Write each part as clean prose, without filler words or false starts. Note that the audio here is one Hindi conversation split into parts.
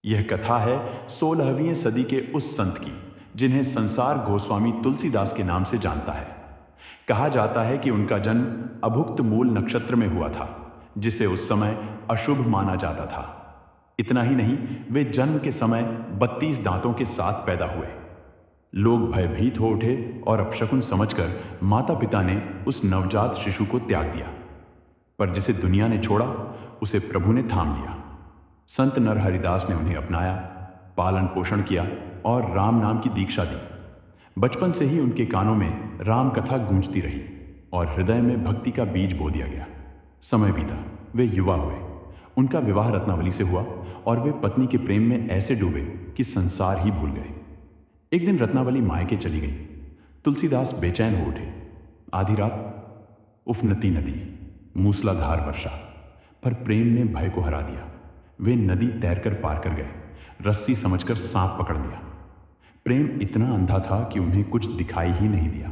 यह कथा है 16वीं सदी के उस संत की जिन्हें संसार गोस्वामी तुलसीदास के नाम से जानता है। कहा जाता है कि उनका जन्म अभुक्त मूल नक्षत्र में हुआ था, जिसे उस समय अशुभ माना जाता था। इतना ही नहीं, वे जन्म के समय 32 दांतों के साथ पैदा हुए। लोग भयभीत हो उठे और अपशकुन समझकर माता पिता ने उस नवजात शिशु को त्याग दिया। पर जिसे दुनिया ने छोड़ा, उसे प्रभु ने थाम लिया। संत नरहरिदास ने उन्हें अपनाया, पालन पोषण किया और राम नाम की दीक्षा दी। बचपन से ही उनके कानों में राम कथा गूंजती रही और हृदय में भक्ति का बीज बो दिया गया। समय बीता, वे युवा हुए। उनका विवाह रत्नावली से हुआ और वे पत्नी के प्रेम में ऐसे डूबे कि संसार ही भूल गए। एक दिन रत्नावली मायके चली गई। तुलसीदास बेचैन हो उठे। आधी रात, उफनती नदी, मूसलाधार वर्षा, पर प्रेम ने भय को हरा दिया। वे नदी तैरकर पार कर गए, रस्सी समझकर सांप पकड़ लिया। प्रेम इतना अंधा था कि उन्हें कुछ दिखाई ही नहीं दिया।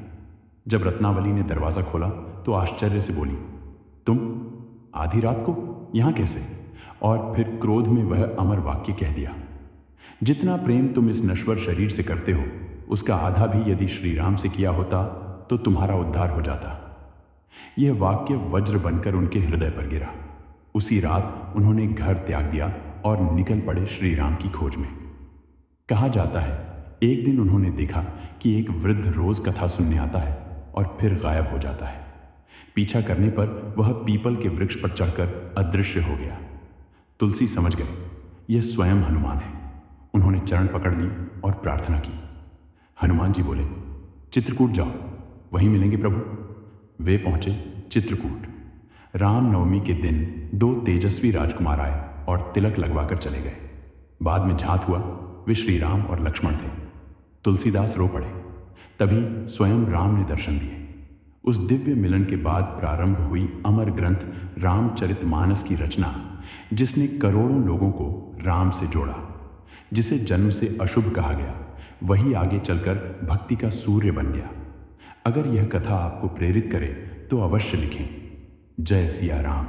जब रत्नावली ने दरवाजा खोला तो आश्चर्य से बोली, तुम आधी रात को यहां कैसे? और फिर क्रोध में वह अमर वाक्य कह दिया, जितना प्रेम तुम इस नश्वर शरीर से करते हो, उसका आधा भी यदि श्री राम से किया होता तो तुम्हारा उद्धार हो जाता। यह वाक्य वज्र बनकर उनके हृदय पर गिरा। उसी रात उन्होंने घर त्याग दिया और निकल पड़े श्री राम की खोज में। कहा जाता है, एक दिन उन्होंने देखा कि एक वृद्ध रोज कथा सुनने आता है और फिर गायब हो जाता है। पीछा करने पर वह पीपल के वृक्ष पर चढ़कर अदृश्य हो गया। तुलसी समझ गए, यह स्वयं हनुमान है। उन्होंने चरण पकड़ ली और प्रार्थना की। हनुमान जी बोले, चित्रकूट जाओ, वहीं मिलेंगे प्रभु। वे पहुंचे चित्रकूट। राम नवमी के दिन 2 तेजस्वी राजकुमार आए और तिलक लगवाकर चले गए। बाद में झात हुआ, वे श्री राम और लक्ष्मण थे। तुलसीदास रो पड़े। तभी स्वयं राम ने दर्शन दिए। उस दिव्य मिलन के बाद प्रारंभ हुई अमर ग्रंथ रामचरितमानस की रचना, जिसने करोड़ों लोगों को राम से जोड़ा। जिसे जन्म से अशुभ कहा गया, वही आगे चलकर भक्ति का सूर्य बन गया। अगर यह कथा आपको प्रेरित करे तो अवश्य लिखें। जय सिया राम।